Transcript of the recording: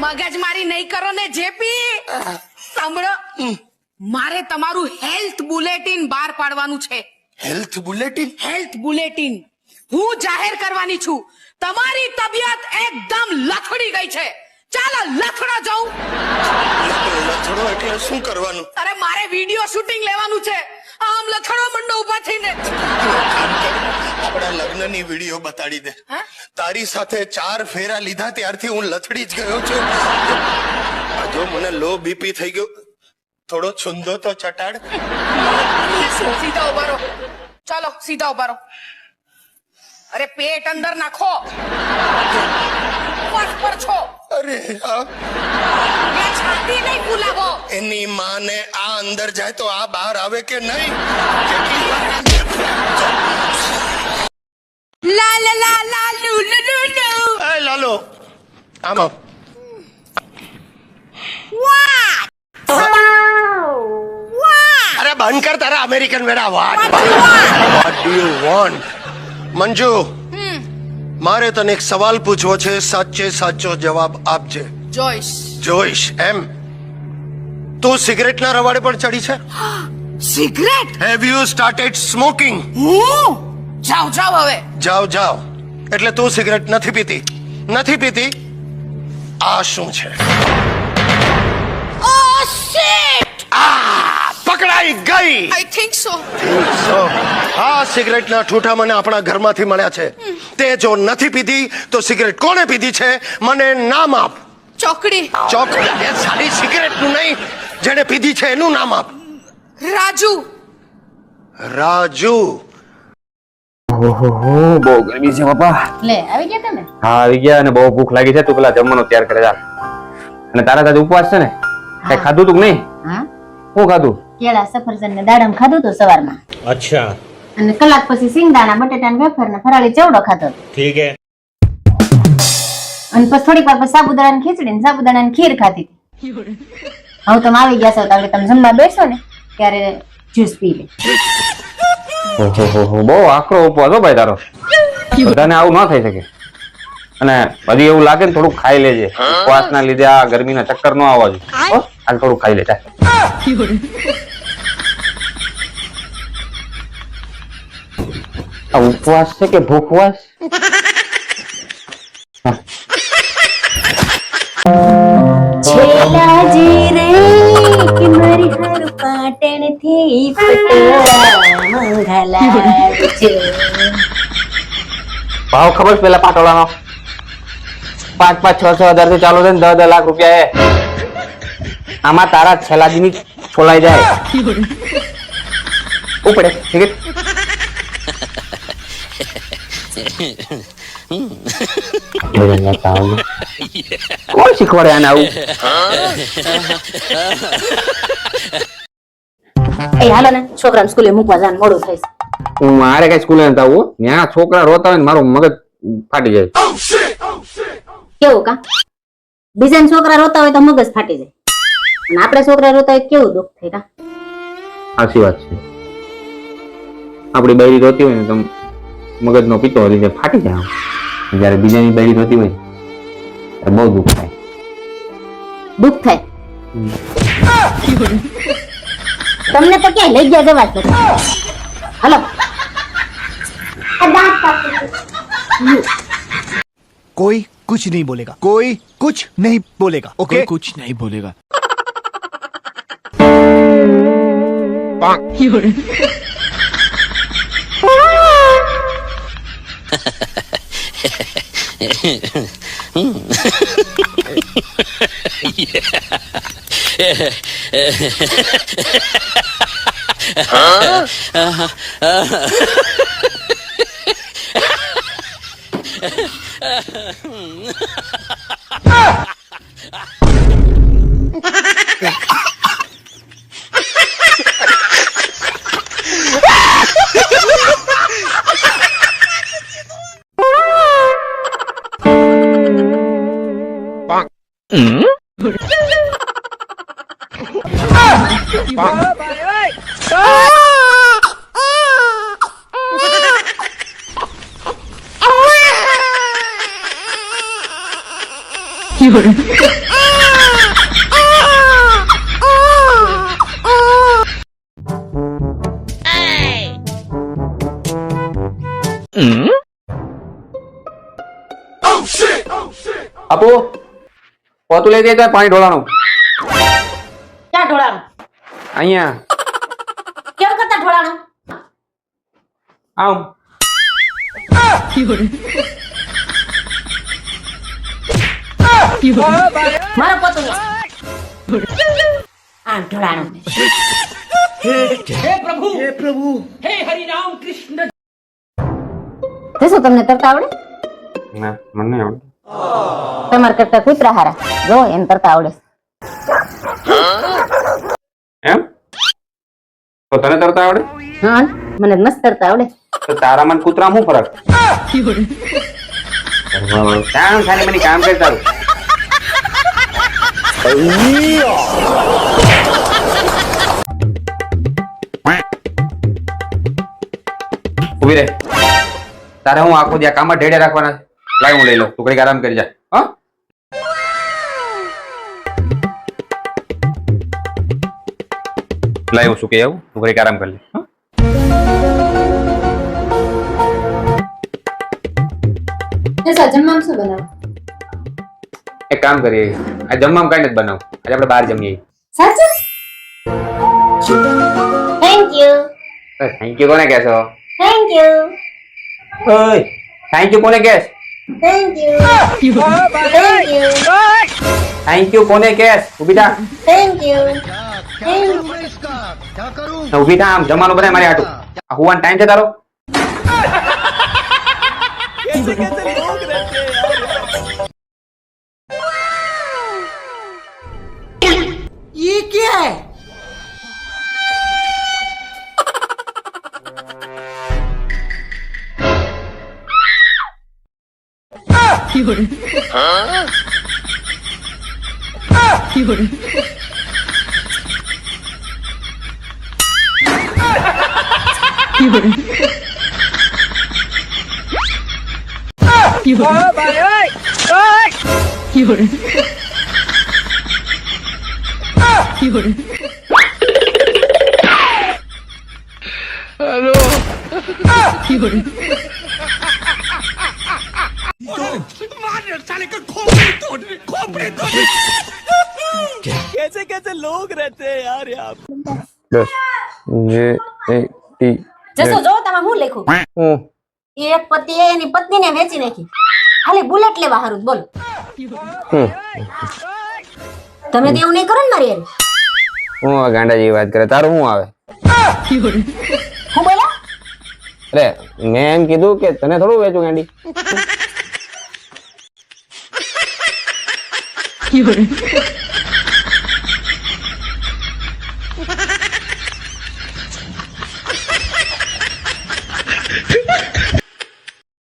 મગજમારી નહીં કરો ને જેપી. સાંભળો, મારે તમારું હેલ્થ બુલેટિન બહાર પાડવાનું છે. Health bulletin? હેલ્થ બુલેટિન હું જાહેર કરવાની છું. તમારી તબિયત એકદમ લથડી ગઈ છે. ચાલો લથડો જાઉં. લથડો એટલે શું કરવાનું? અરે મારે વિડિયો શૂટિંગ લેવાનું છે. આમ લથડો મંડો ઉભા થઈને. આપણા લગ્નની વિડીયો બતાડી દે. તારી સાથે 4 ફેરા લીધા ત્યારથી હું લથડી જ ગયો છું. જો મને લો બીપી થઈ ગયો, થોડો છુંદો તો ચટાડ. સીધા ઉભા રહો. ચાલો સીધા ઉભા રહો. અરે પેટ અંદર નાખો. પગ પર છો. અરે છાતી નહીં ફૂલાવો. એની માને આ અંદર જાય તો આ બહાર આવે કે નહીં? લા લા લા લા લુ લુ લુ લુ. એ લાલો આમાં અરે બંધ કર તારા અમેરિકન વેડા. What do you want? Manju, મારે તને એક સવાલ પૂછવો છે, સાચે સાચો જવાબ આપજે. જોઈશ એમ? તું સિગરેટના રવાડે પણ ચડી છે? Cigarette? Have you started smoking? જાવ હવે. જાવ એટલે તું સિગરેટ નથી પીતી? નથી પીતી? આ શું છે? Oh shit! પકડાઈ ગઈ. I think so. આ સિગરેટના ઠૂઠા મને આપણા ઘરમાંથી મળ્યા છે. તે જો નથી પીધી તો સિગરેટ કોણે પીધી છે? મને નામ આપ. ચોકડી. એ સારી સિગરેટનું નહીં, જેને પીધી છે એનું નામ આપ. રાજુ. ઓહો, બહુ ગરમી છે બાપા. લે આવી ગયા તમે? હા આવી ગયા, અને બહુ ભૂખ લાગી છે. તું પેલા જમવાનું તૈયાર કરે જા. અને તારા સાથે ઉપવાસ છે ને, કઈ ખાધું તું નહીં? હા. શું ખાધું? કેળા, સફરજન ને દાડમ ખાધું તું સવારમાં. અચ્છા. અને કલાક પછી સિંગદાણા, બટેટા ને વેફર ને ફરાળી ચેવડો ખાધો. ઠીક હે. અને પછી થોડીક વાર પછી સાબુદાણા ની ખીચડી ને સાબુદાણા ની ખીર ખાધી. હવે તમે આવી ગયા છો તો આપણે તમે જમવા બેસો ને ત્યારે જ્યુસ પી લે. ઓહો, બહુ આકરો ઉપવાસ હો ભાઈ તારો. બધાને આવું ન થઈ શકે. અને હજી એવું લાગે ને થોડું ખાઈ લેજે. ઉપવાસ ના લીધે આ ગરમીના ચક્કર ન આવવા જોઈએ. હાલ થોડું ખાઈ લે. આ ઉપવાસ છે કે ભૂખવાસ? છેલા જી રે કે મારી હર પાટણ થી પટોળા મંગલા છે. ભાવ ખબર છે પેલા પાટોળાનો? 5-5, 6-6 હજાર થી ચાલુ છે ને 10-10 લાખ રૂપિયા હે. આમાં તારા છેલાજી ની છોલાઈ જાય. ઉપડે ઠીક. કોણ શીખવાડે આને આવું? એ હાલો ને છોકરાને સ્કૂલે મૂકવા જવાનું મોડું થાય છે. મારે કઈ સ્કૂલે નથી આવવું. ત્યાં છોકરા રોતા હોય ને મારું મગજ ફાટી જાય. કેવું કા? બીજા છોકરા રોતા હોય તો મગજ ફાટી જાય, અને આપણે છોકરા રોતા હોય કેવું દુઃખ થાય કા? સાચી વાત છે. આપડી બૈરી રોતી હોય ને તો મગજ નો પીતો હોય ફાટી જાય. જયારે બીજાની બૈરી રોતી હોય બહુ દુઃખ થાય. દુઃખ થાય તમને તો ક્યાંય લઈ ગયા જવા જ નથી. હલો कोई कुछ नहीं बोलेगा, कोई कुछ नहीं बोलेगा, ओके? कोई कुछ नहीं बोलेगा. આપો પોતું લઈ જાય પાણી ઢોળાનું ક્યાં ઢોળાનું? અહીંયા કેમ કરતા ઢોળાનું? આમ મારો પોતું લે. આમ ઢોળાનું. તે શું તમને તરતા આવડે? ના મને નહીં આવડે. તમારા કરતા કૂતરા હારા. જો એમ તરતા આવડે. એમ તો તને તરતા આવડે? હા મને મસ્ત તરતા આવડે. તો તારા મન કૂતરા શું ફરક? કામ ખાલી મને કામ કર તારું. ઉભી રે. તારે હું આખો દી આ કામમાં ઢેડે રાખવાના છે. લાય હું લઈ લઉં. તું કઈ આરામ કરી જા. હા લાય હું શું કહી આવું. તું કઈ આરામ કરી લે. હા? જમવામાં શું બનાવ? એક કામ કરીએ. આ જમવામાં કઈ નથી બનાવું. આજે આપણે બહાર જમીએ. સાચું? Thank you. થેન્ક યુ કોને કહેશો? Thank you. ઓય થેન્ક યુ કોને કહેશ? Thank you. Thank you. Thank you કોને કહેશ? ઊભી થા. Thank you. ઊભી થા. આમ જમવાનું બનાય મારી હાટું. આ હુવાનો ટાઈમ છે તારો? ये क्या है? कैसे कैसे लोग रहते हैं यार यहाँ पे। 10 J A T જસો જો તમે હું લખ્યું? હું એક પતિએ એની પત્નીને વેચી નાખી. ખાલી બુલેટ લેવા હારું બોલો. તમે તો એવું નહીં કરો ને મારી હારે. હું આ ગાંડા જેવી વાત કરે. તારું શું આવે? હું બોલ્યા? અરે મેં એમ કીધું કે તને થોડું વેચું ગાંડી.